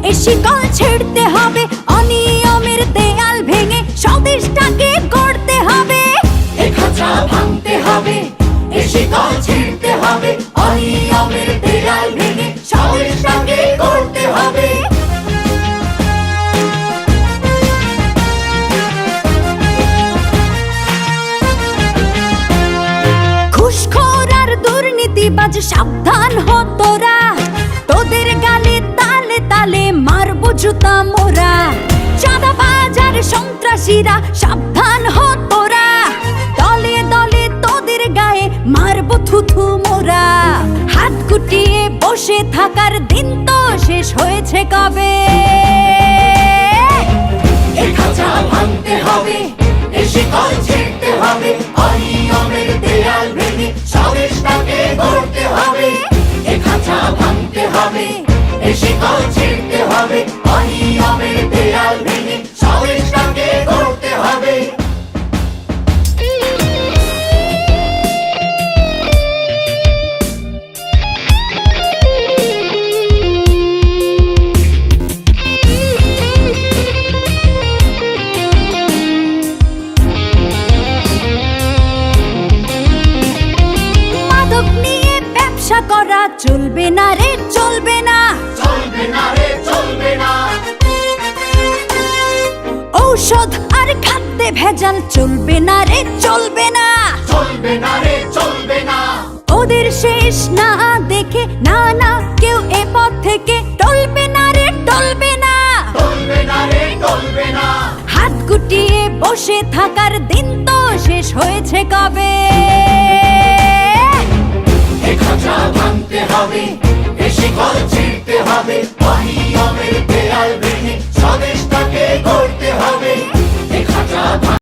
এ শিকল ছিঁড়তে হবে, অনিয়মের দেয়াল ভেঙে স্বদেশটাকে গড়তে হবে। এ খাঁচা ভাঙতে হবে, এ শিকল ছিঁড়তে হবে, অনিয়মের দেয়াল ভেঙে স্বদেশটাকে গড়তে হবে। ঘুষখোর আর দুর্নীতিবাজ সাবধান হ তোরা, তোদের গালে তালে তালে মারবো জুতা মোরা। চাঁদাবাজ আর সন্ত্রাসীরা সাবধান হ তোরা, দলে দলে তোদের গায়ে মারবো থুথু মোরা। হাত গুটিয়ে বসে থাকার দিন তো শেষ হয়েছে কবে। এ খাঁচা ভাঙতে হবে, এ শিকল ছিঁড়তে হবে, অনিয়মের দেয়াল ভেঙে স্বদেশটাকে গড়তে হবে। এ খাঁচা ভাঙতে হবে, এ শিকল ছিঁড়তে হবে, অনিয়মের দেয়াল ভেঙে স্বদেশটাকে গড়তে হবে। মাদক নিয়ে ব্যবসা করা চলবে না রে, চলবে না, চলবে না রে, চলবে না। ঔষধ আর খাদ্যে ভেজাল চলবে না রে, চলবে না, চলবে না রে, চলবে না। ওদের শেষ না দেখে না না কেউ এ পথ থেকে